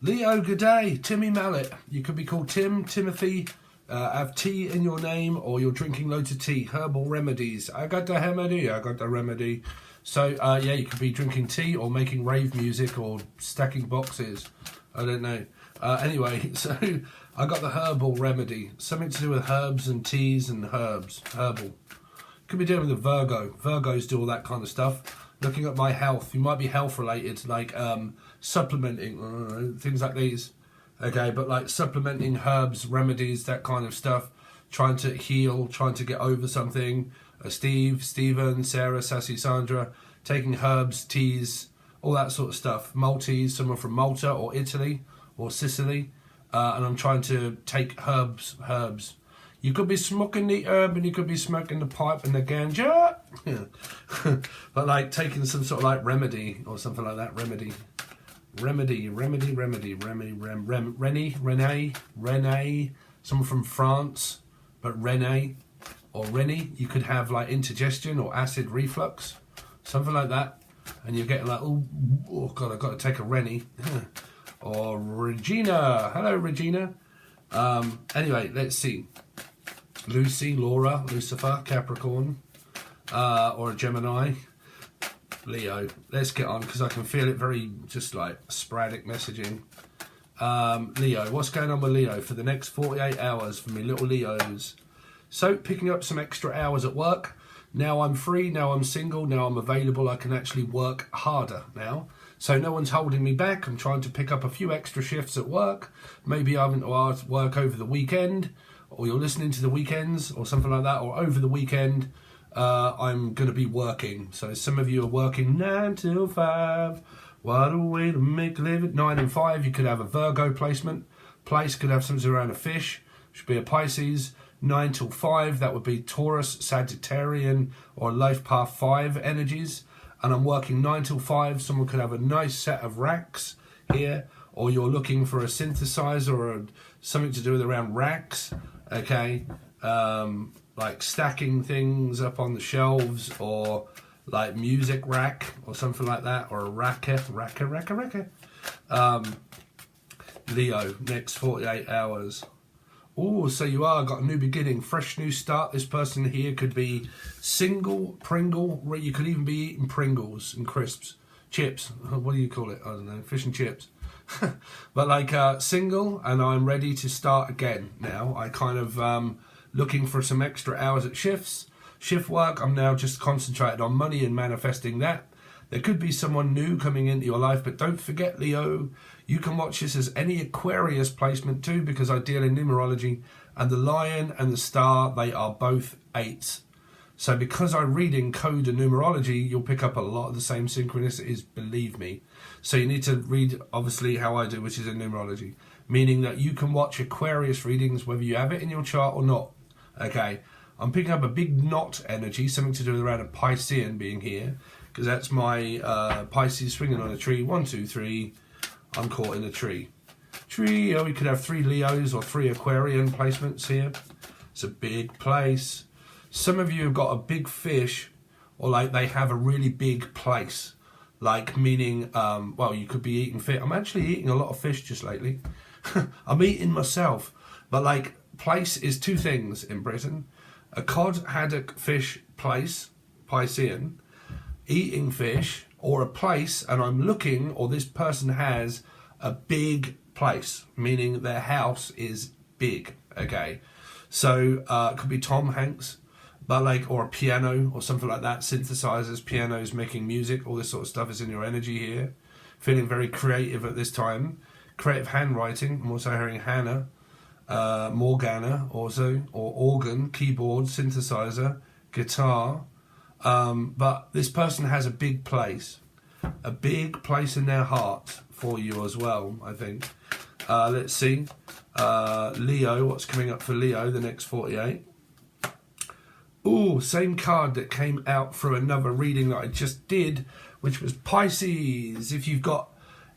Leo, good day. Timmy Mallet. You could be called Tim, Timothy. Have tea in your name, or you're drinking loads of tea. Herbal remedies. I got the remedy. So, yeah, you could be drinking tea or making rave music or stacking boxes. I don't know. Anyway, so I got the herbal remedy. Something to do with herbs and teas and herbs. Herbal. Could be dealing with a Virgo. Virgos do all that kind of stuff. Looking at my health. You might be health related, like supplementing, things like these. Okay, but like supplementing herbs, remedies, that kind of stuff. Trying to heal, trying to get over something. Steve, Stephen, Sarah, Sassy, Sandra. Taking herbs, teas, all that sort of stuff. Maltese, someone from Malta or Italy or Sicily. And I'm trying to take herbs. You could be smoking the herb and you could be smoking the pipe and the ganja. But like taking some sort of like remedy or something like that. Renee, someone from France, but Renee or Rennie, you could have like indigestion or acid reflux, something like that. And you're getting like, oh God, I've got to take a Rennie. Or Regina, hello Regina. Anyway, let's see. Lucy, Laura, Lucifer, Capricorn, or a Gemini, Leo. Let's get on because I can feel it very just like sporadic messaging. Leo, what's going on with Leo for the next 48 hours for me little Leos? So picking up some extra hours at work. Now I'm free, now I'm single, now I'm available. I can actually work harder now. So no one's holding me back. I'm trying to pick up a few extra shifts at work. Maybe I haven't work over the weekend, or you're listening to the weekends or something like that, or over the weekend I'm going to be working. So some of you are working 9 till 5. What a way to make a living. 9 and 5, you could have a Virgo placement. Place could have something around a fish, should be a Pisces. 9 till 5, that would be Taurus, Sagittarian, or Life Path 5 energies. And I'm working 9 till 5. Someone could have a nice set of racks here, or you're looking for a synthesizer or something to do with around racks. Okay, like stacking things up on the shelves, or like music rack or something like that, or a racker. Leo, next 48 hours. Oh, so you are got a new beginning, fresh new start. This person here could be single, Pringle. You could even be eating Pringles and crisps, chips. What do you call it? I don't know, fish and chips. But like single, and I'm ready to start again now. I kind of looking for some extra hours at shift work. I'm now just concentrated on money and manifesting that. There could be someone new coming into your life, but don't forget, Leo, you can watch this as any Aquarius placement too, because I deal in numerology, and the lion and the star, they are both 8s. So because I read in code and numerology, you'll pick up a lot of the same synchronicities, believe me. So you need to read, obviously, how I do, which is in numerology, meaning that you can watch Aquarius readings whether you have it in your chart or not. Okay, I'm picking up a big knot energy, something to do with around a Piscean being here, because that's my Pisces swinging on a tree. 1, 2, 3. I'm caught in a tree. Oh, we could have 3 Leos or 3 Aquarian placements here. It's a big place. Some of you have got a big fish, or like they have a really big place. Like meaning, well, you could be eating fish. I'm actually eating a lot of fish just lately. I'm eating myself. But like, place is 2 things in Britain. A cod haddock fish place, Piscean, eating fish, or a place, and I'm looking, or this person has a big place, meaning their house is big. Okay, so it could be Tom Hanks, but like, or a piano or something like that. Synthesizers, pianos, making music, all this sort of stuff is in your energy here. Feeling very creative at this time. Creative handwriting. I'm also hearing Hannah, Morgana also, or organ, keyboard, synthesizer, guitar. But this person has a big place in their heart for you as well, I think. Let's see. Leo, what's coming up for Leo the next 48? Ooh, same card that came out through another reading that I just did, which was Pisces. If you've got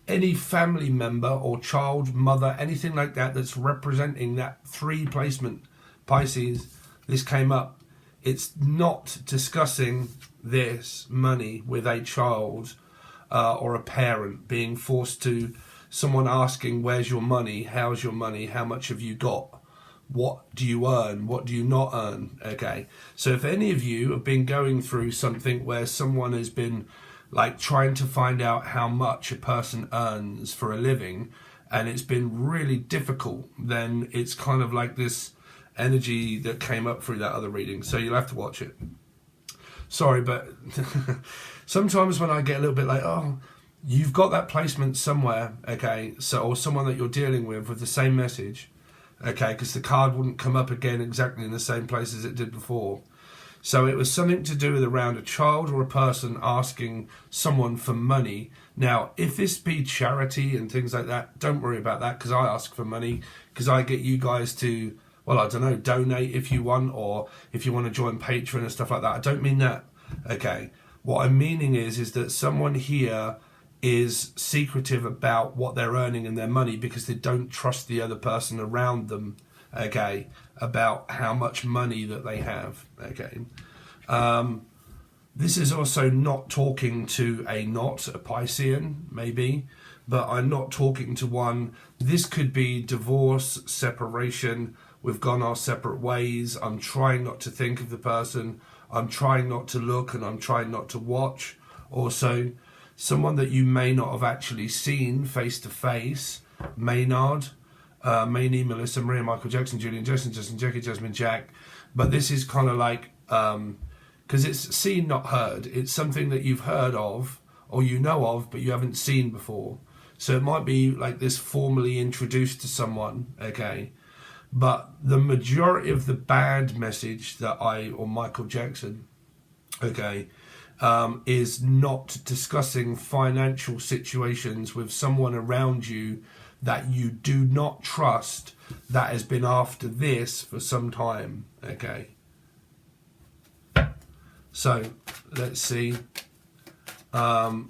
any family member or child, mother, anything like that that's representing that 3 placement, Pisces, this came up. It's not discussing this money with a child or a parent being forced to someone asking, where's your money? How's your money? How much have you got? What do you earn? What do you not earn? Okay. So if any of you have been going through something where someone has been like trying to find out how much a person earns for a living, and it's been really difficult, then it's kind of like this energy that came up through that other reading. So you'll have to watch it. Sorry, but sometimes when I get a little bit like, oh, you've got that placement somewhere, okay, so, or someone that you're dealing with the same message, okay, because the card wouldn't come up again exactly in the same place as it did before. So it was something to do with around a child or a person asking someone for money. Now, if this be charity and things like that, don't worry about that, because I ask for money, because I get you guys to, well, I don't know, donate if you want, or if you want to join Patreon and stuff like that. I don't mean that, okay? What I'm meaning is that someone here is secretive about what they're earning and their money because they don't trust the other person around them, okay, about how much money that they have, okay. This is also not talking to a Piscean, maybe, but I'm not talking to one. This could be divorce, separation, we've gone our separate ways, I'm trying not to think of the person, I'm trying not to look, and I'm trying not to watch. Also, someone that you may not have actually seen face to face, Maynard, Maynee, Melissa, Maria, Michael Jackson, Julian, Justin, Jackie, Jasmine, Jack. But this is kind of like, because it's seen, not heard. It's something that you've heard of, or you know of, but you haven't seen before. So it might be like this formally introduced to someone, okay? But the majority of the bad message that or Michael Jackson, okay, is not discussing financial situations with someone around you that you do not trust, that has been after this for some time, okay? So, let's see. Because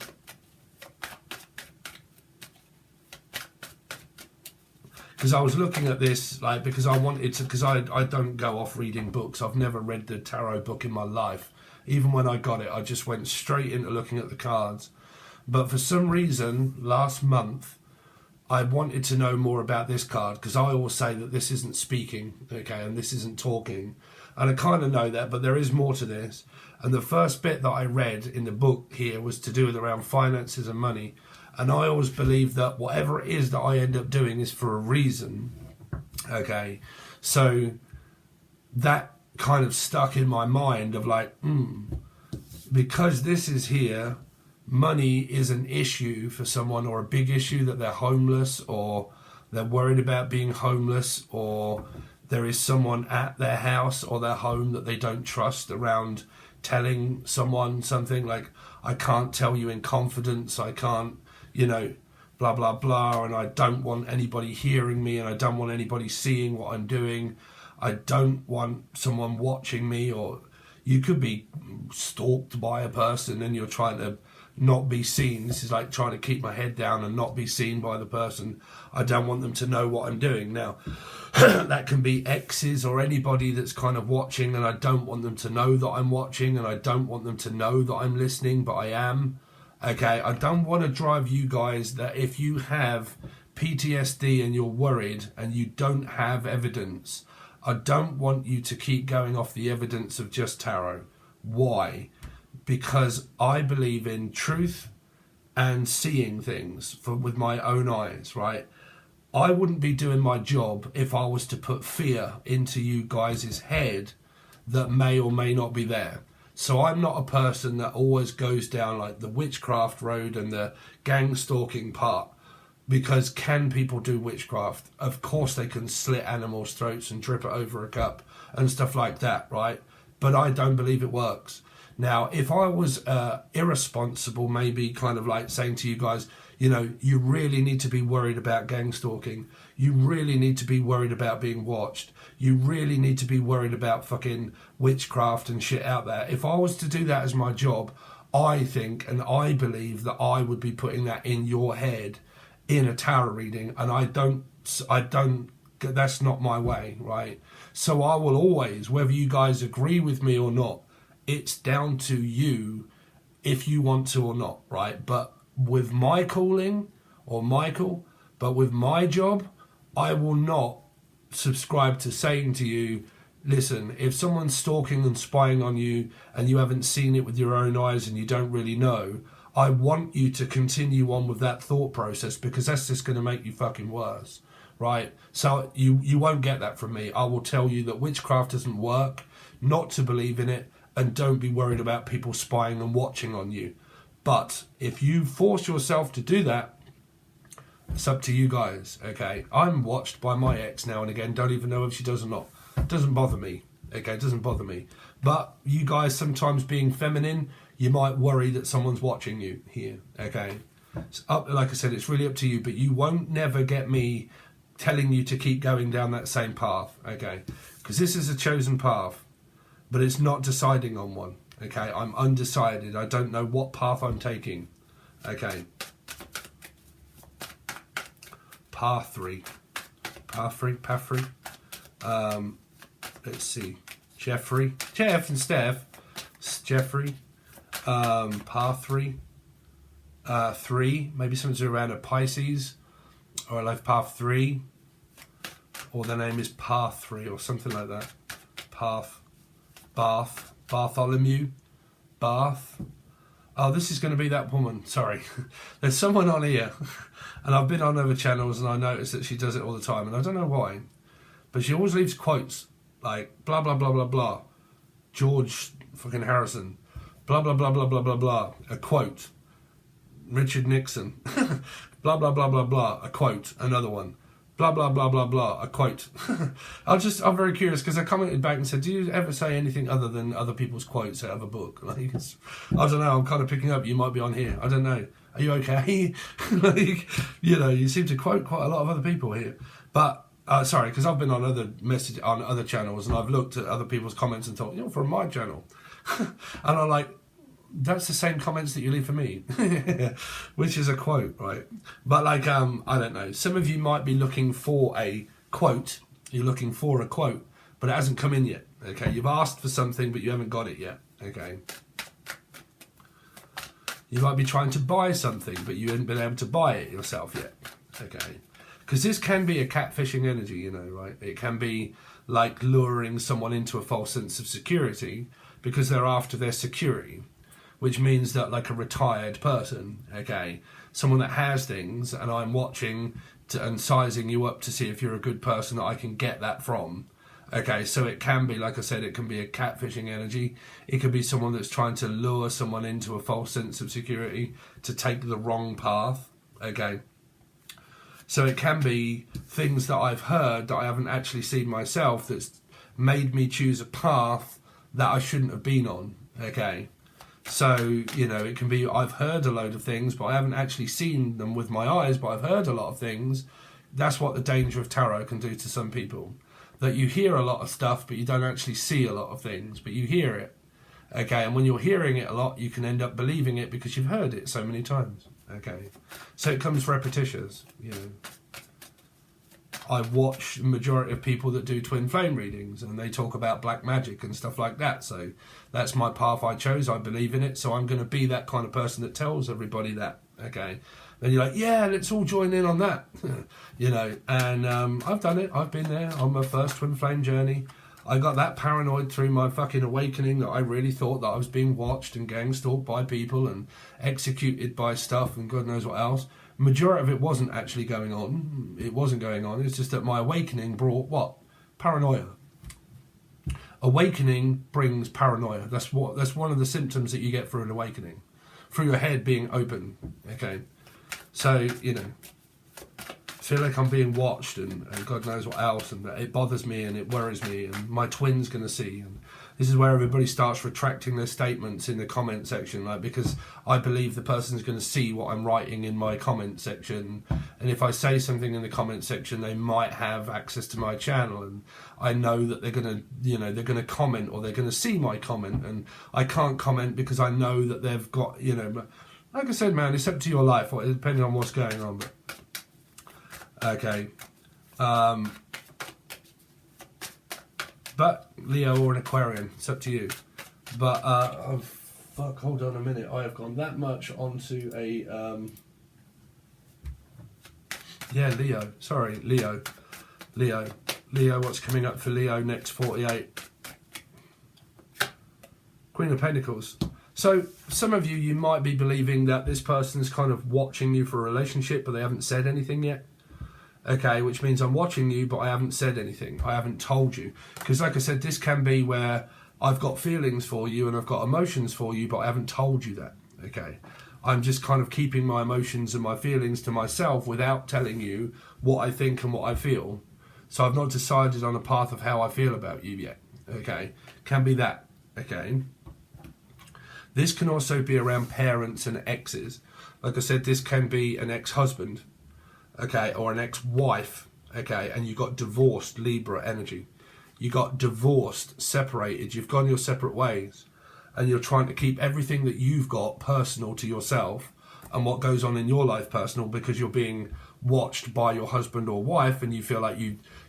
I was looking at this, like, because I wanted to, because I don't go off reading books. I've never read the tarot book in my life. Even when I got it, I just went straight into looking at the cards. But for some reason, last month, I wanted to know more about this card, because I always say that this isn't speaking, okay, and this isn't talking. And I kind of know that, but there is more to this. And the first bit that I read in the book here was to do with around finances and money. And I always believe that whatever it is that I end up doing is for a reason, okay? So that kind of stuck in my mind of like, because this is here, money is an issue for someone, or a big issue, that they're homeless, or they're worried about being homeless, or there is someone at their house or their home that they don't trust around telling someone something, like, I can't tell you in confidence, I can't, you know, blah, blah, blah, and I don't want anybody hearing me, and I don't want anybody seeing what I'm doing. I don't want someone watching me. Or you could be stalked by a person and you're trying to not be seen. This is like trying to keep my head down and not be seen by the person. I don't want them to know what I'm doing. Now, that can be exes or anybody that's kind of watching, and I don't want them to know that I'm watching, and I don't want them to know that I'm listening, but I am. Okay, I don't want to drive you guys that if you have PTSD and you're worried and you don't have evidence, I don't want you to keep going off the evidence of just tarot. Why? Because I believe in truth and seeing things with my own eyes, right? I wouldn't be doing my job if I was to put fear into you guys' head that may or may not be there. So I'm not a person that always goes down like the witchcraft road and the gang stalking part, because can people do witchcraft? Of course they can slit animals' throats and trip it over a cup and stuff like that, right? But I don't believe it works. Now, if I was irresponsible, maybe kind of like saying to you guys, you know, you really need to be worried about gang stalking. You really need to be worried about being watched. You really need to be worried about fucking witchcraft and shit out there. If I was to do that as my job, I think and I believe that I would be putting that in your head in a tarot reading, and I don't, that's not my way, right? So I will always, whether you guys agree with me or not, it's down to you if you want to or not, right? But with my calling, or Michael, But with my job, I will not subscribe to saying to you, listen, if someone's stalking and spying on you and you haven't seen it with your own eyes and you don't really know, I want you to continue on with that thought process, because that's just going to make you fucking worse, right? So you won't get that from me. I will tell you that witchcraft doesn't work, not to believe in it, and don't be worried about people spying and watching on you. But if you force yourself to do that, it's up to you guys, okay? I'm watched by my ex now and again, don't even know if she does or not. Doesn't bother me, okay? Doesn't bother me. But you guys, sometimes being feminine, you might worry that someone's watching you here, okay? It's up, like I said, it's really up to you, but you won't never get me telling you to keep going down that same path, okay? Because this is a chosen path, but it's not deciding on one, okay? I'm undecided. I don't know what path I'm taking, okay? Path 3. Let's see. Jeff and Steph. Jeffrey. Path 3. 3. Maybe something's around a Pisces. Or I love Path 3. Or the name is Path 3 or something like that. Bartholomew. Bath. Oh, this is going to be that woman. Sorry. There's someone on here. And I've been on other channels and I notice that she does it all the time. And I don't know why. But she always leaves quotes. Like, blah, blah, blah, blah, blah. George fucking Harrison. Blah, blah, blah, blah, blah, blah, blah. A quote. Richard Nixon. Blah, blah, blah, blah, blah. A quote. Another one. Blah, blah, blah, blah, blah. A quote. I'm very curious because I commented back and said, do you ever say anything other than other people's quotes out of a book? Like, I don't know. I'm kind of picking up. You might be on here. I don't know. Are you okay? Like, you know, you seem to quote quite a lot of other people here. But, sorry, because I've been on other channels and I've looked at other people's comments and thought, from my channel. And I'm like, that's the same comments that you leave for me. Which is a quote, right? But like, I don't know. Some of you might be looking for a quote. You're looking for a quote, but it hasn't come in yet. Okay, you've asked for something, but you haven't got it yet. Okay. You might be trying to buy something, but you haven't been able to buy it yourself yet. Okay. Because this can be a catfishing energy, right? It can be like luring someone into a false sense of security because they're after their security, which means that like a retired person, okay, someone that has things, and I'm watching and sizing you up to see if you're a good person that I can get that from. Okay, so it can be, like I said, it can be a catfishing energy. It could be someone that's trying to lure someone into a false sense of security to take the wrong path. Okay. So it can be things that I've heard that I haven't actually seen myself that's made me choose a path that I shouldn't have been on. Okay. So, it can be I've heard a load of things, but I haven't actually seen them with my eyes, but I've heard a lot of things. That's what the danger of tarot can do to some people. That you hear a lot of stuff, but you don't actually see a lot of things, but you hear it. Okay, and when you're hearing it a lot, you can end up believing it because you've heard it so many times. Okay, so it comes repetitious, I watch the majority of people that do twin flame readings and they talk about black magic and stuff like that. So that's my path I chose. I believe in it. So I'm going to be that kind of person that tells everybody that. Okay. Then you're like, yeah, let's all join in on that. And I've done it. I've been there on my first twin flame journey. I got that paranoid through my fucking awakening that I really thought that I was being watched and gang stalked by people and executed by stuff and God knows what else. Majority of it wasn't actually going on. It wasn't going on. It's just that my awakening brought what? Paranoia. Awakening brings paranoia. That's one of the symptoms that you get through an awakening. Through your head being open. Okay. So, I feel like I'm being watched and God knows what else, and it bothers me and it worries me, and my twin's going to see. And this is where everybody starts retracting their statements in the comment section, like, because I believe the person's going to see what I'm writing in my comment section, and if I say something in the comment section, they might have access to my channel, and I know that they're going to, they're going to comment or they're going to see my comment, and I can't comment because I know that they've got, like I said, man, it's up to your life, depending on what's going on. But okay. But Leo or an Aquarian, it's up to you. But hold on a minute. I have gone that much onto a Yeah, Leo. Sorry, Leo. Leo. Leo, what's coming up for Leo next 48? Queen of Pentacles. So some of you might be believing that this person's kind of watching you for a relationship, but they haven't said anything yet. Okay, which means I'm watching you, but I haven't said anything. I haven't told you. Because like I said, this can be where I've got feelings for you and I've got emotions for you, but I haven't told you that. Okay, I'm just kind of keeping my emotions and my feelings to myself without telling you what I think and what I feel. So I've not decided on a path of how I feel about you yet. Okay, can be that. Okay. This can also be around parents and exes. Like I said, this can be an ex-husband, okay, or an ex-wife, okay, and you got divorced, Libra energy. You got divorced, separated, you've gone your separate ways, and you're trying to keep everything that you've got personal to yourself and what goes on in your life personal because you're being watched by your husband or wife and you feel like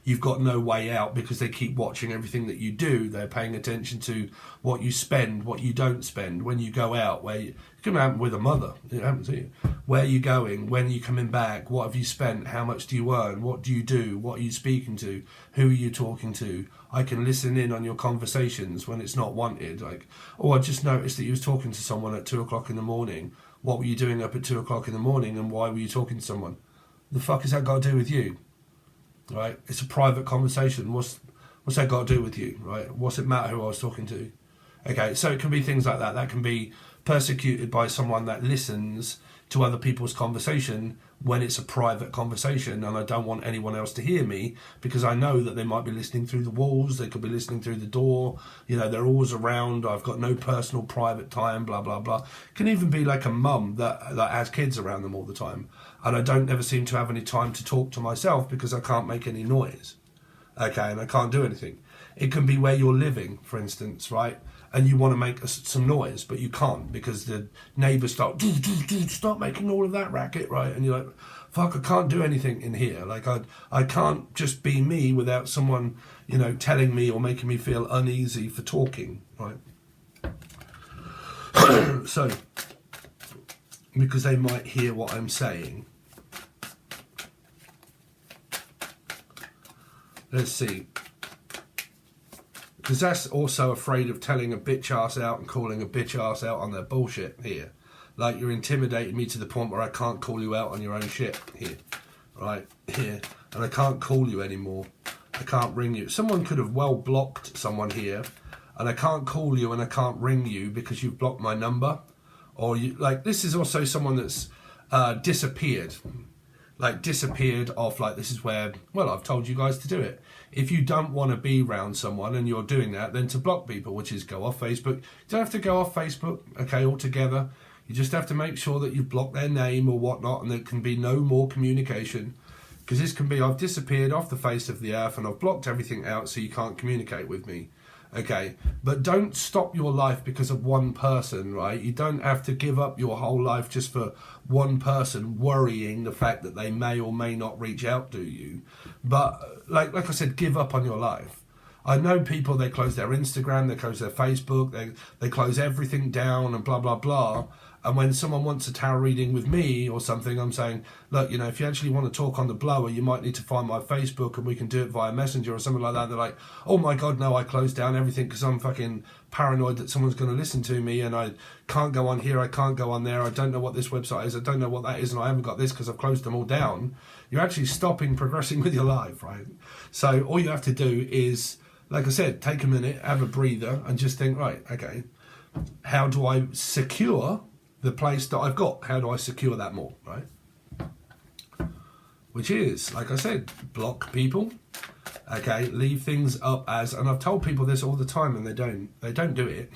you've got no way out because they keep watching everything that you do. They're paying attention to what you spend, what you don't spend, when you go out, where you can happen with a mother, it happens to you. Where are you going, when are you coming back, what have you spent, how much do you earn, what do you do, what are you speaking to, who are you talking to? I can listen in on your conversations when it's not wanted, like, oh, I just noticed that you was talking to someone at 2 o'clock in the morning. What were you doing up at 2 o'clock in the morning and why were you talking to someone? The fuck has that got to do with you? Right? It's a private conversation. What's that got to do with you? Right? What's it matter who I was talking to? Okay, so it can be things like that. That can be persecuted by someone that listens to other people's conversation when it's a private conversation and I don't want anyone else to hear me because I know that they might be listening through the walls, they could be listening through the door, you know, they're always around, I've got no personal private time, blah, blah, blah. It can even be like a mum that has kids around them all the time and I don't ever seem to have any time to talk to myself because I can't make any noise, okay, and I can't do anything. It can be where you're living, for instance, right? And you want to make some noise, but you can't because the neighbours start making all of that racket, right? And you're like, fuck, I can't do anything in here. Like, I can't just be me without someone, you know, telling me or making me feel uneasy for talking, right? So, because they might hear what I'm saying. Let's see. Because that's also afraid of telling a bitch ass out and calling a bitch ass out on their bullshit here. Like, you're intimidating me to the point where I can't call you out on your own shit here. Right? Here. And I can't call you anymore. I can't ring you. Someone could have well blocked someone here and I can't call you and I can't ring you because you've blocked my number. Or, you like, this is also someone that's disappeared. Like, disappeared off, like, this is where, well, I've told you guys to do it. If you don't want to be around someone and you're doing that, then to block people, which is go off Facebook. You don't have to go off Facebook, okay, altogether. You just have to make sure that you've blocked their name or whatnot and there can be no more communication. Because this can be, I've disappeared off the face of the earth and I've blocked everything out so you can't communicate with me. Okay, but don't stop your life because of one person, right? You don't have to give up your whole life just for one person worrying the fact that they may or may not reach out to you. But like I said, give up on your life. I know people, they close their Instagram, they close their Facebook, they close everything down and blah, blah, blah. And when someone wants a tarot reading with me or something, I'm saying, look, you know, if you actually want to talk on the blower, you might need to find my Facebook and we can do it via Messenger or something like that. They're like, oh my God, no, I closed down everything because I'm fucking paranoid that someone's going to listen to me and I can't go on here, I can't go on there, I don't know what this website is, I don't know what that is, and I haven't got this because I've closed them all down. You're actually stopping progressing with your life, right? So all you have to do is, like I said, take a minute, have a breather and just think, right, okay, how do I secure the place that I've got? How do I secure that more, right? Which is, like I said, block people, okay, leave things up as, and I've told people this all the time and they don't do it,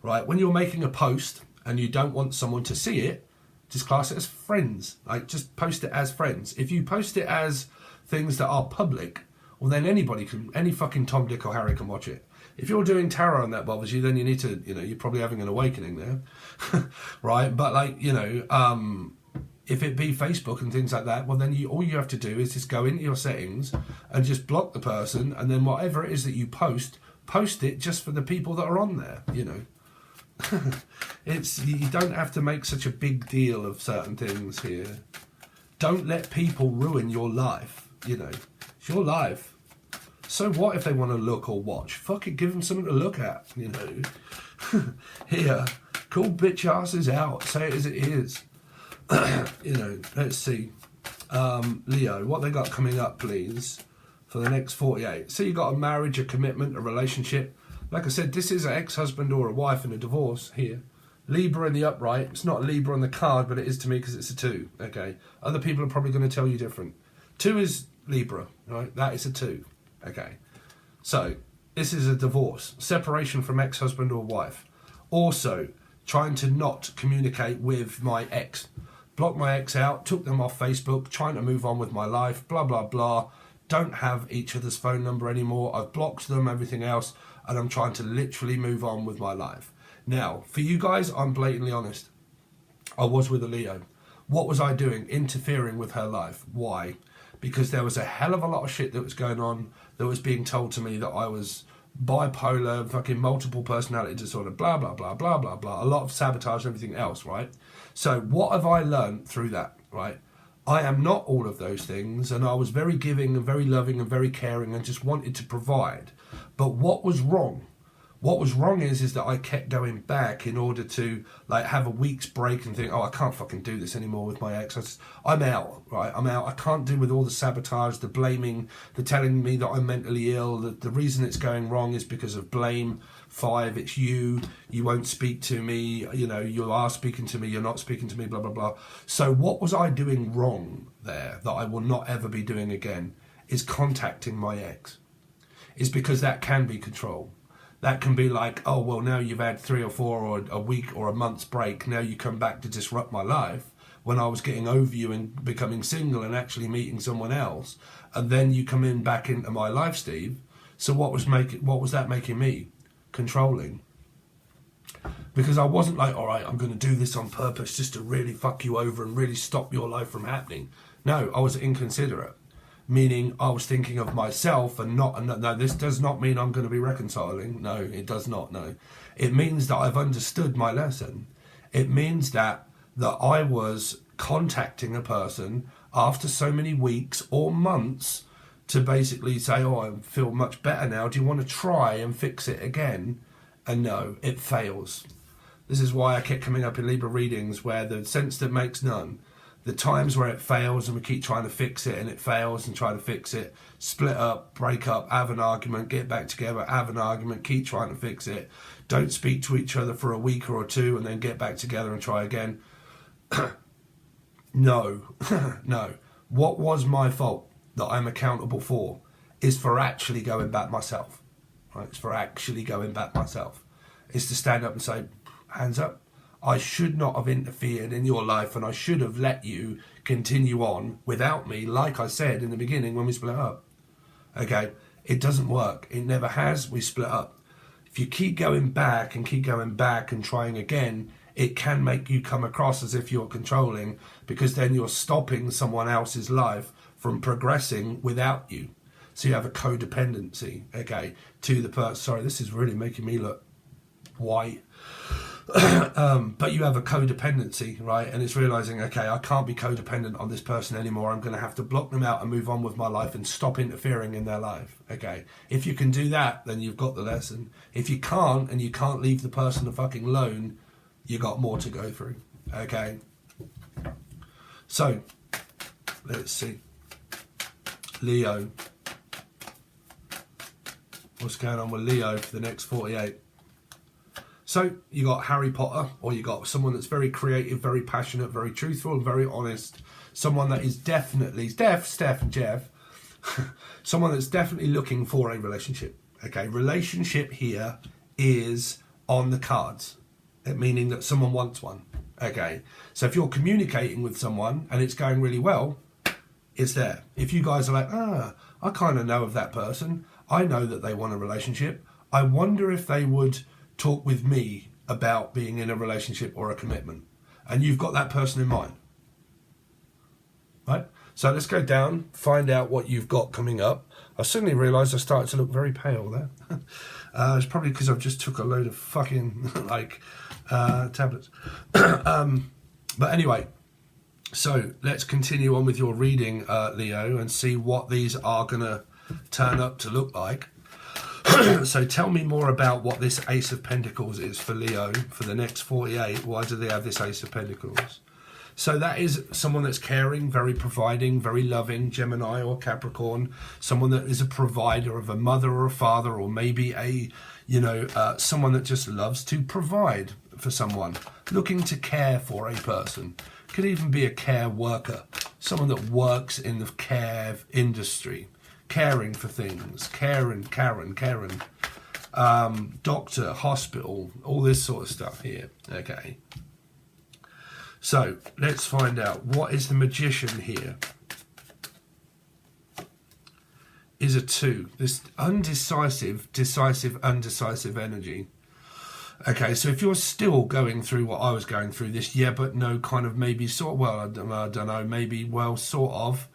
right? When you're making a post and you don't want someone to see it, just class it as friends, like just post it as friends. If you post it as things that are public, well then anybody can, any fucking Tom, Dick or Harry can watch it. If you're doing tarot and that bothers you, then you need to, you know, you're probably having an awakening there, right? But like, you know, if it be Facebook and things like that, well then all you have to do is just go into your settings and just block the person, and then whatever it is that you post it just for the people that are on there, you know. You don't have to make such a big deal of certain things here. Don't let people ruin your life. You know, it's your life. So what if they want to look or watch? Fuck it, give them something to look at, you know. Here, call bitch asses out. Say it as it is. You know, let's see. Leo, what they got coming up, please, for the next 48. So you got a marriage, a commitment, a relationship. Like I said, this is an ex-husband or a wife in a divorce here. Libra in the upright. It's not a Libra on the card, but it is to me because it's a 2. Okay. Other people are probably going to tell you different. 2 is Libra, right? That is a 2. Okay. So this is a divorce, separation from ex-husband or wife. Also, trying to not communicate with my ex. Blocked my ex out, took them off Facebook, trying to move on with my life, blah, blah, blah. Don't have each other's phone number anymore. I've blocked them, everything else, and I'm trying to literally move on with my life. Now, for you guys, I'm blatantly honest. I was with a Leo. What was I doing? Interfering with her life. Why? Because there was a hell of a lot of shit that was going on that was being told to me that I was bipolar, fucking multiple personality disorder, blah, blah, blah, blah, blah, blah. A lot of sabotage and everything else, right? So what have I learned through that, right? I am not all of those things, and I was very giving and very loving and very caring and just wanted to provide. But what was wrong? What was wrong is that I kept going back in order to like have a week's break and think, oh, I can't fucking do this anymore with my ex. I'm out, right? I'm out. I can't do with all the sabotage, the blaming, the telling me that I'm mentally ill. The reason it's going wrong is because of blame. 5, it's you. You won't speak to me. You know, you are speaking to me. You're not speaking to me, blah, blah, blah. So what was I doing wrong there that I will not ever be doing again is contacting my ex. It's because that can be control. That can be like, oh, well, now you've had 3 or 4 or a week or a month's break. Now you come back to disrupt my life when I was getting over you and becoming single and actually meeting someone else. And then you come in back into my life, Steve. So what was that making me? Controlling. Because I wasn't like, all right, I'm going to do this on purpose just to really fuck you over and really stop your life from happening. No, I was inconsiderate. Meaning I was thinking of myself and not, no, this does not mean I'm going to be reconciling. No, it does not, no. It means that I've understood my lesson. It means that I was contacting a person after so many weeks or months to basically say, oh, I feel much better now. Do you want to try and fix it again? And no, it fails. This is why I kept coming up in Libra readings where the sense that makes none. The times where it fails and we keep trying to fix it and it fails and try to fix it, split up, break up, have an argument, get back together, have an argument, keep trying to fix it, don't speak to each other for a week or 2 and then get back together and try again. No, no. What was my fault that I'm accountable for is for actually going back myself. Right? It's for actually going back myself. It's to stand up and say, hands up. I should not have interfered in your life and I should have let you continue on without me, like I said in the beginning when we split up. Okay, it doesn't work. It never has. We split up. If you keep going back and trying again, it can make you come across as if you're controlling because then you're stopping someone else's life from progressing without you. So you have a codependency, okay, to the person. Sorry, this is really making me look white. But you have a codependency, right? And it's realizing, okay, I can't be codependent on this person anymore. I'm going to have to block them out and move on with my life and stop interfering in their life. Okay. If you can do that, then you've got the lesson. If you can't, and you can't leave the person fucking alone, you got more to go through. Okay. So, let's see. Leo. What's going on with Leo for the next 48? So you got Harry Potter, or you got someone that's very creative, very passionate, very truthful, and very honest. Someone that is definitely, Steph and Jeff, someone that's definitely looking for a relationship. Okay, relationship here is on the cards, meaning that someone wants one. Okay, so if you're communicating with someone and it's going really well, it's there. If you guys are like, I kind of know of that person, I know that they want a relationship, I wonder if they would talk with me about being in a relationship or a commitment, and you've got that person in mind, right? So let's go down, find out what you've got coming up. I suddenly realised I started to look very pale there. It's probably because I've just took a load of fucking tablets. But anyway, So let's continue on with your reading, Leo, and see what these are going to turn up to look like. So tell me more about what this Ace of Pentacles is for Leo for the next 48. Why do they have this Ace of Pentacles? So that is someone that's caring, very providing, very loving, Gemini or Capricorn, someone that is a provider of a mother or a father, or maybe a, someone that just loves to provide for someone, looking to care for a person. Could even be a care worker, someone that works in the care industry, caring for things, Karen, doctor, hospital, all this sort of stuff here. Okay. So let's find out, what is the Magician here? Is a 2. This undecisive, decisive, undecisive energy. Okay, so if you're still going through what I was going through, this yeah but no kind of maybe sort of, well, I don't know, maybe well sort of,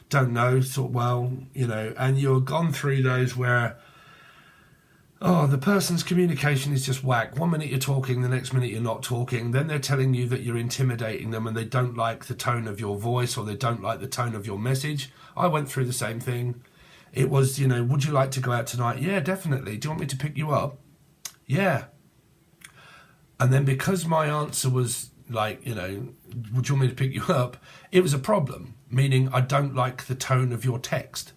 don't know, sort of, well, and you've gone through those where, oh, the person's communication is just whack. 1 minute you're talking, the next minute you're not talking. Then they're telling you that you're intimidating them and they don't like the tone of your voice, or they don't like the tone of your message. I went through the same thing. It was, would you like to go out tonight? Yeah, definitely. Do you want me to pick you up? Yeah. And then because my answer was like, would you want me to pick you up? It was a problem, meaning I don't like the tone of your text.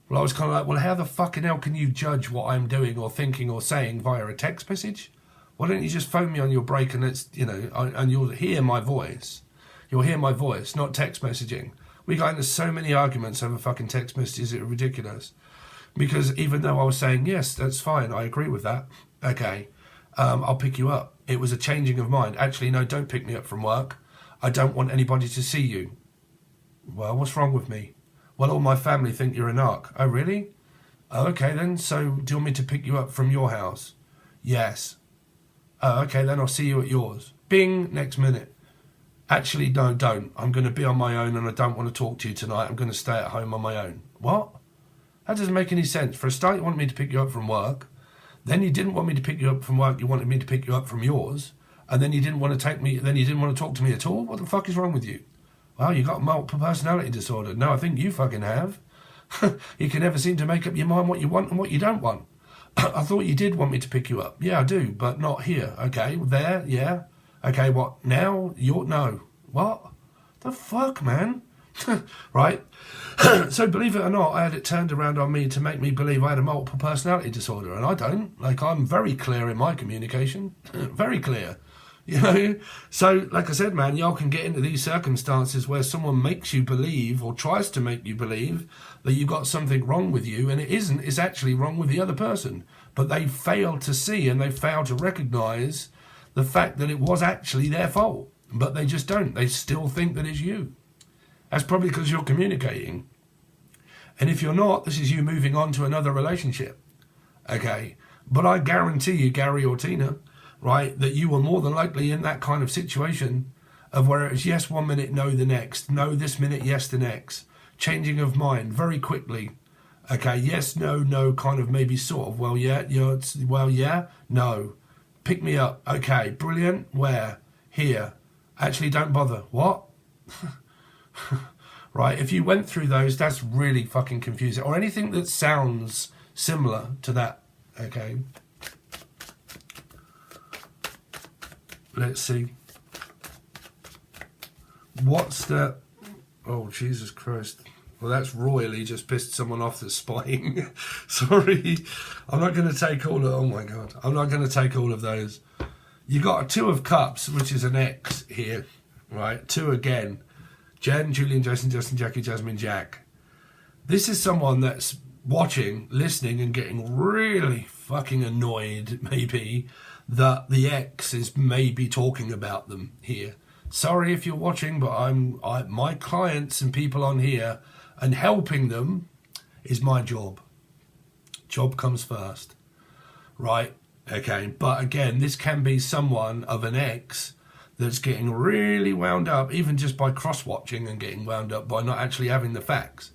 Well, I was kind of like, well, how the fucking hell can you judge what I'm doing or thinking or saying via a text message? Why don't you just phone me on your break and it's, and you'll hear my voice. You'll hear my voice, not text messaging. We got into so many arguments over fucking text messages, it's ridiculous. Because even though I was saying, yes, that's fine, I agree with that. Okay, I'll pick you up. It was a changing of mind. Actually, no, don't pick me up from work. I don't want anybody to see you. Well, what's wrong with me? Well, all my family think you're a narc. Oh, really? Oh, okay then. So do you want me to pick you up from your house? Yes. Oh, okay then. I'll see you at yours. Bing, next minute. Actually, no, don't. I'm going to be on my own and I don't want to talk to you tonight. I'm going to stay at home on my own. What? That doesn't make any sense. For a start, you wanted me to pick you up from work. Then you didn't want me to pick you up from work. You wanted me to pick you up from yours. And then you didn't want to take me. Then you didn't want to talk to me at all. What the fuck is wrong with you? Well, you got multiple personality disorder. No, I think you fucking have. You can never seem to make up your mind what you want and what you don't want. I thought you did want me to pick you up. Yeah, I do, but not here. Okay, there, yeah. Okay, what, now? No. What? The fuck, man? Right? So believe it or not, I had it turned around on me to make me believe I had a multiple personality disorder, and I don't. Like, I'm very clear in my communication. Very clear. So like I said, man, y'all can get into these circumstances where someone makes you believe or tries to make you believe that you got something wrong with you, and it isn't. It's actually wrong with the other person, but they fail to see and they fail to recognize the fact that it was actually their fault, but they just don't. They still think that it's you. That's probably because you're communicating, and if you're not, this is you moving on to another relationship. Okay, but I guarantee you, Gary or Tina, right, that you were more than likely in that kind of situation of where it's yes 1 minute, no the next, no this minute, yes the next, changing of mind very quickly. Okay, yes, no, kind of maybe sort of, well, yeah, no, pick me up, okay, brilliant, where, here, actually don't bother, what? Right, if you went through those, that's really fucking confusing, or anything that sounds similar to that. Okay. Let's see. What's the... Oh, Jesus Christ. Well, that's royally just pissed someone off that's spying. Sorry. I'm not going to take all of... Oh, my God. I'm not going to take all of those. You got a 2 of Cups, which is an X here. Right? 2 again. Jen, Julian, Jason, Justin, Jackie, Jasmine, Jack. This is someone that's watching, listening, and getting really fucking annoyed, maybe, that the ex is maybe talking about them here. Sorry if you're watching, but my clients and people on here, and helping them is my job. Job comes first. Right? Okay. But again, this can be someone of an ex that's getting really wound up, even just by cross-watching and getting wound up by not actually having the facts.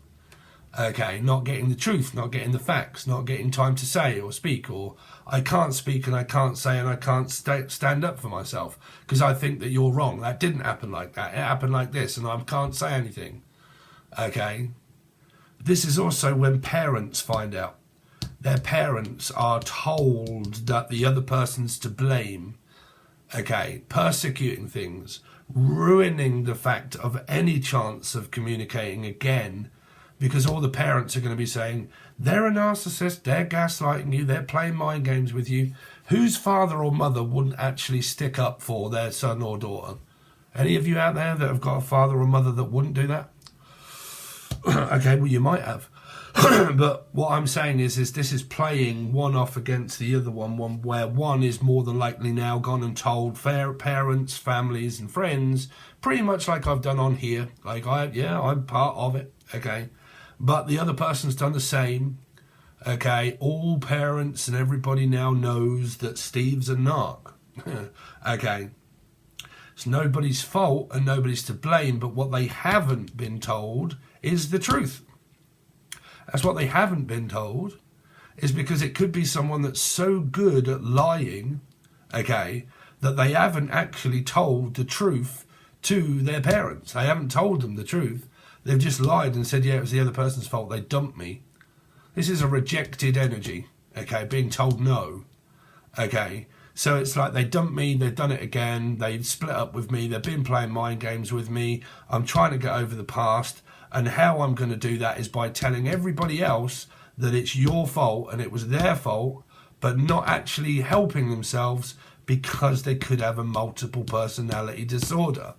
Okay, not getting the truth, not getting the facts, not getting time to say or speak, or I can't speak and I can't say and I can't stand up for myself because I think that you're wrong. That didn't happen like that. It happened like this and I can't say anything. Okay. This is also when parents find out. Their parents are told that the other person's to blame. Okay, persecuting things, ruining the fact of any chance of communicating again, because all the parents are going to be saying, they're a narcissist, they're gaslighting you, they're playing mind games with you. Whose father or mother wouldn't actually stick up for their son or daughter? Any of you out there that have got a father or mother that wouldn't do that? Okay, well, you might have. But what I'm saying is this is playing one off against the other one where one is more than likely now gone and told parents, families and friends, pretty much like I've done on here. Like, I'm part of it, okay? But the other person's done the same, okay? All parents and everybody now knows that Steve's a narc, okay? It's nobody's fault and nobody's to blame, but what they haven't been told is the truth. That's what they haven't been told, is because it could be someone that's so good at lying, okay, that they haven't actually told the truth to their parents. They haven't told them the truth. They've just lied and said, yeah, it was the other person's fault. They dumped me. This is a rejected energy, okay, being told no, okay. So it's like they dumped me, they've done it again, they've split up with me, they've been playing mind games with me, I'm trying to get over the past, and how I'm going to do that is by telling everybody else that it's your fault and it was their fault, but not actually helping themselves because they could have a multiple personality disorder.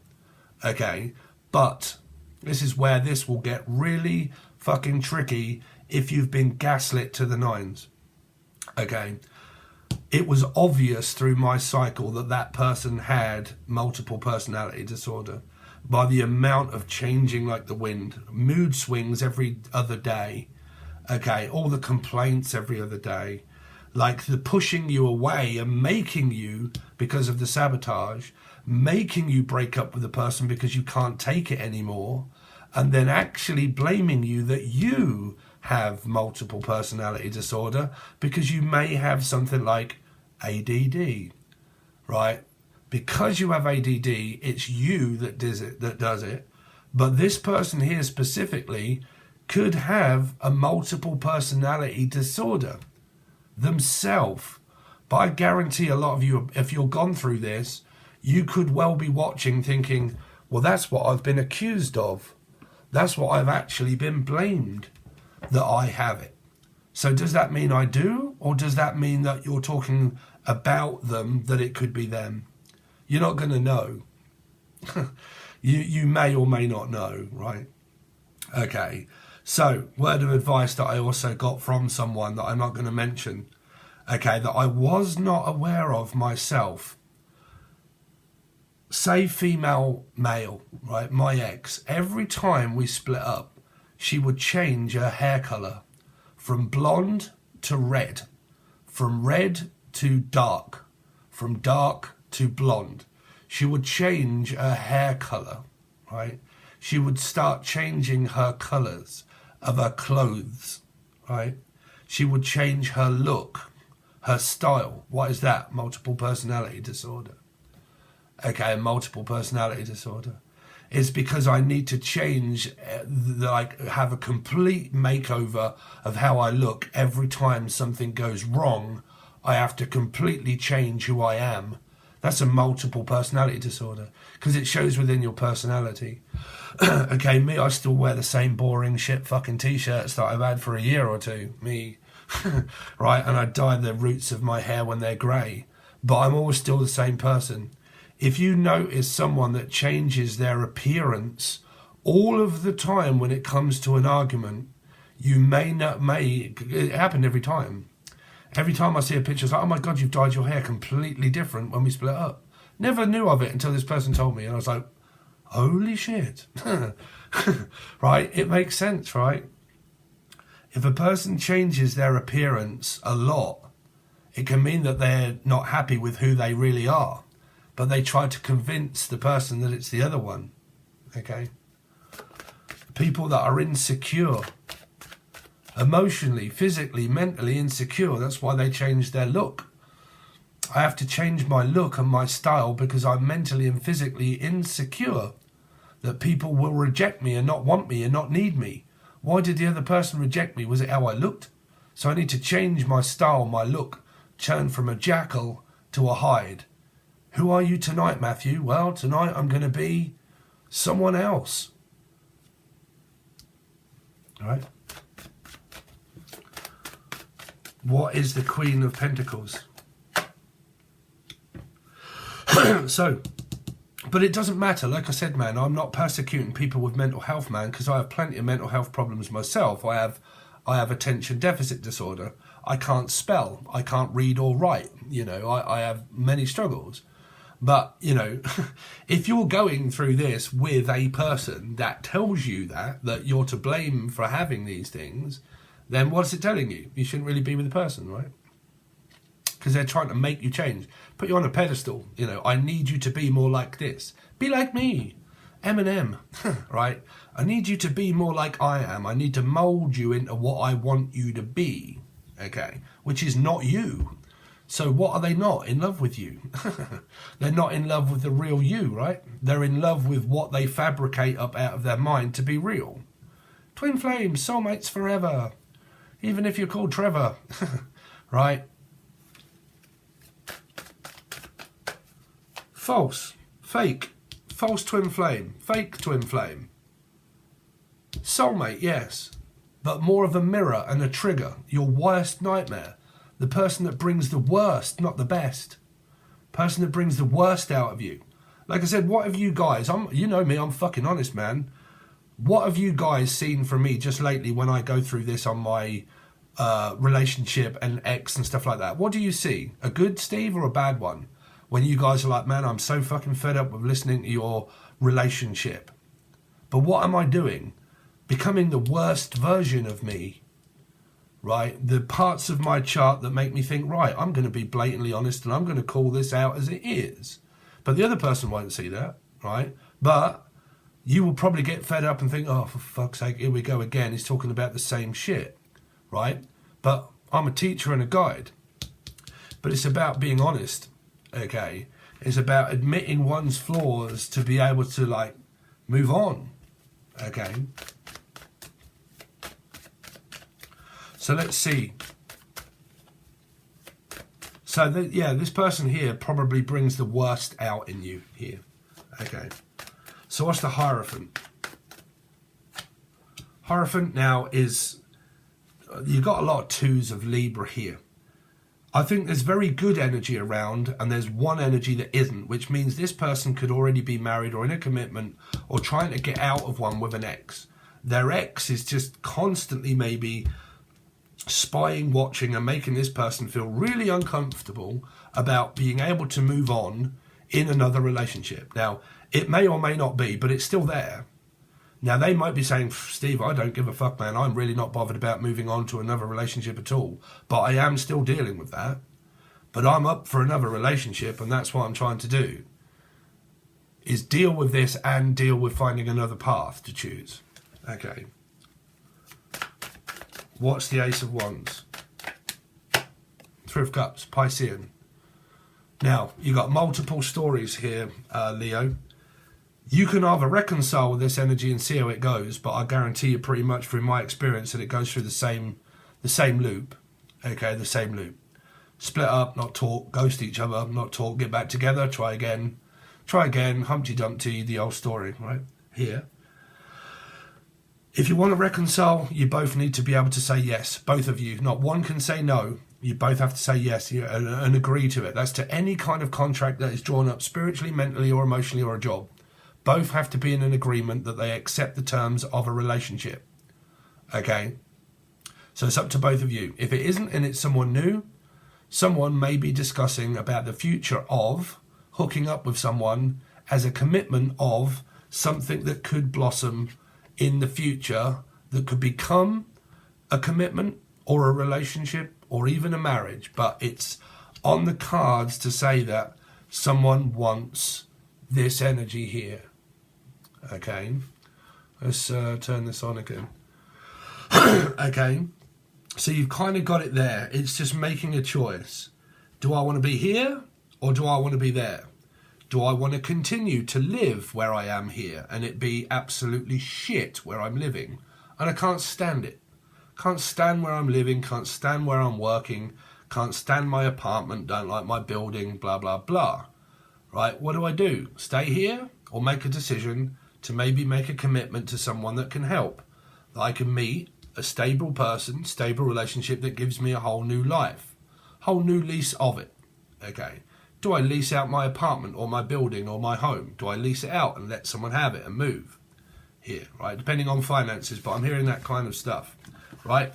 Okay, but this is where this will get really fucking tricky if you've been gaslit to the nines. Okay, it was obvious through my cycle that that person had multiple personality disorder by the amount of changing like the wind, mood swings every other day, okay, all the complaints every other day, like the pushing you away and making you, because of the sabotage, making you break up with the person because you can't take it anymore, and then actually blaming you that you have multiple personality disorder because you may have something like ADD, right? Because you have ADD, it's you that does it. But this person here specifically could have a multiple personality disorder themselves. But I guarantee a lot of you, if you're gone through this, you could well be watching thinking, well, that's what I've been accused of. That's what I've actually been blamed, that I have it. So does that mean I do? Or does that mean that you're talking about them, that it could be them? You're not going to know. you may or may not know, right? Okay, so word of advice that I also got from someone that I'm not going to mention, okay, that I was not aware of myself. Say female, male, right, my ex, every time we split up, she would change her hair colour from blonde to red, from red to dark, from dark to blonde. She would change her hair colour, right? She would start changing her colours of her clothes, right? She would change her look, her style. What is that? Multiple personality disorder. Okay, multiple personality disorder. It's because I need to change, like have a complete makeover of how I look every time something goes wrong. I have to completely change who I am. That's a multiple personality disorder because it shows within your personality. Okay, me, I still wear the same boring shit fucking t-shirts that I've had for a year or two. Me, right? And I dye the roots of my hair when they're grey. But I'm always still the same person. If you notice someone that changes their appearance all of the time when it comes to an argument, you it happened every time. Every time I see a picture, it's like, oh my God, you've dyed your hair completely different when we split up. Never knew of it until this person told me. And I was like, holy shit. Right? It makes sense, right? If a person changes their appearance a lot, it can mean that they're not happy with who they really are. But they try to convince the person that it's the other one. Okay? People that are insecure, emotionally, physically, mentally insecure. That's why they changed their look. I have to change my look and my style because I'm mentally and physically insecure that people will reject me and not want me and not need me. Why did the other person reject me? Was it how I looked? So I need to change my style, my look, turn from a jackal to a hide. Who are you tonight, Matthew? Well, tonight I'm going to be someone else. All right? What is the Queen of Pentacles? So, but it doesn't matter. Like I said, man, I'm not persecuting people with mental health, man, because I have plenty of mental health problems myself. I have attention deficit disorder. I can't spell. I can't read or write. You know, I have many struggles. But, you know, if you're going through this with a person that tells you that you're to blame for having these things, then what's it telling you? You shouldn't really be with the person, right? Because they're trying to make you change. Put you on a pedestal. You know, I need you to be more like this. Be like me. Eminem, right? I need you to be more like I am. I need to mold you into what I want you to be, okay? Which is not you. So what are they not? In love with you. They're not in love with the real you, right? They're in love with what they fabricate up out of their mind to be real. Twin flames, soulmates forever. Even if you're called Trevor, right? False, fake, false twin flame, fake twin flame. Soulmate, yes, but more of a mirror and a trigger, your worst nightmare. The person that brings the worst, not the best. Person that brings the worst out of you. Like I said, what have you guys, you know me, I'm fucking honest, man. What have you guys seen from me just lately when I go through this on my relationship and ex and stuff like that? What do you see? A good Steve or a bad one? When you guys are like, man, I'm so fucking fed up with listening to your relationship. But what am I doing? Becoming the worst version of me, right? The parts of my chart that make me think, right, I'm going to be blatantly honest and I'm going to call this out as it is. But the other person won't see that, right? But you will probably get fed up and think, oh, for fuck's sake, here we go again. He's talking about the same shit, right? But I'm a teacher and a guide. But it's about being honest. Okay, it's about admitting one's flaws to be able to like move on. Okay, so let's see. So yeah, this person here probably brings the worst out in you here. Okay, so what's the Hierophant? Hierophant now is, you've got a lot of twos of Libra here. I think there's very good energy around and there's one energy that isn't, which means this person could already be married or in a commitment or trying to get out of one with an ex. Their ex is just constantly maybe spying, watching and making this person feel really uncomfortable about being able to move on in another relationship. Now, it may or may not be, but it's still there. Now, they might be saying, Steve, I don't give a fuck, man. I'm really not bothered about moving on to another relationship at all. But I am still dealing with that. But I'm up for another relationship, and that's what I'm trying to do, is deal with this and deal with finding another path to choose. Okay. What's the Ace of Wands? Three of Cups, Piscean. Now, you've got multiple stories here, Leo. You can either reconcile with this energy and see how it goes, but I guarantee you pretty much through my experience that it goes through the same loop. Okay, the same loop. Split up, not talk, ghost each other, not talk, get back together, try again, Humpty Dumpty, the old story, right? Here. If you want to reconcile, you both need to be able to say yes, both of you. Not one can say no. You both have to say yes and agree to it. That's to any kind of contract that is drawn up spiritually, mentally or emotionally or a job. Both have to be in an agreement that they accept the terms of a relationship. Okay? So it's up to both of you. If it isn't and it's someone new, someone may be discussing about the future of hooking up with someone as a commitment of something that could blossom in the future, that could become a commitment or a relationship or even a marriage. But it's on the cards to say that someone wants this energy here. Okay, let's turn this on again. Okay, So you've kind of got it there. It's just making a choice. Do I want to be here or do I want to be there? Do I want to continue to live where I am here and it be absolutely shit where I'm living? And I can't stand it. Can't stand where I'm living, can't stand where I'm working, can't stand my apartment, don't like my building, blah, blah, blah. Right, what do? Stay here or make a decision to maybe make a commitment to someone that can help? That I can meet a stable person, stable relationship that gives me a whole new life, whole new lease of it. Okay, do I lease out my apartment or my building or my home? Do I lease it out and let someone have it and move here, right? Depending on finances, but I'm hearing that kind of stuff, right?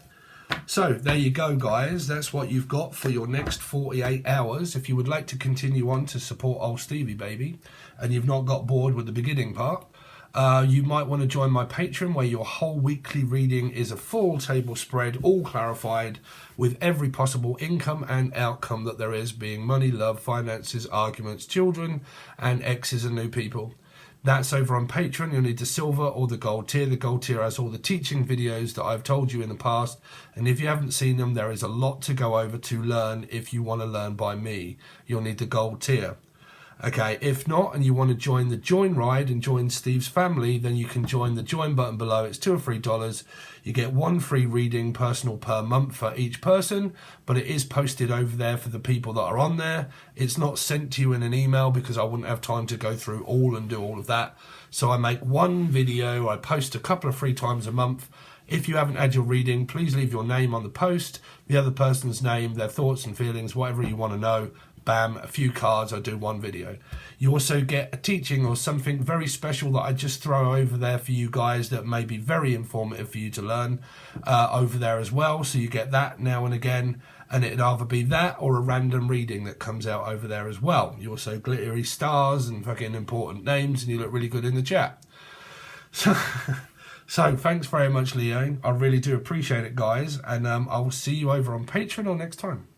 So there you go, guys. That's what you've got for your next 48 hours. If you would like to continue on to support old Stevie baby and you've not got bored with the beginning part, you might want to join my Patreon, where your whole weekly reading is a full table spread, all clarified, with every possible income and outcome that there is, being money, love, finances, arguments, children, and exes and new people. That's over on Patreon. You'll need the silver or the gold tier. The gold tier has all the teaching videos that I've told you in the past. And if you haven't seen them, there is a lot to go over to learn. If you want to learn by me, you'll need the gold tier. Okay, if not, and you want to join the join ride and join Steve's family, then you can join the join button below. It's $2 or $3. You get one free reading personal per month for each person, but it is posted over there for the people that are on there. It's not sent to you in an email because I wouldn't have time to go through all and do all of that. So I make one video, I post a couple of free times a month. If you haven't had your reading, please leave your name on the post, the other person's name, their thoughts and feelings, whatever you want to know. Bam, a few cards, I do one video. You also get a teaching or something very special that I just throw over there for you guys that may be very informative for you to learn over there as well. So you get that now and again, and it'd either be that or a random reading that comes out over there as well. You also glittery stars and fucking important names, and you look really good in the chat. So thanks very much, Leo. I really do appreciate it, guys, and I will see you over on Patreon or next time.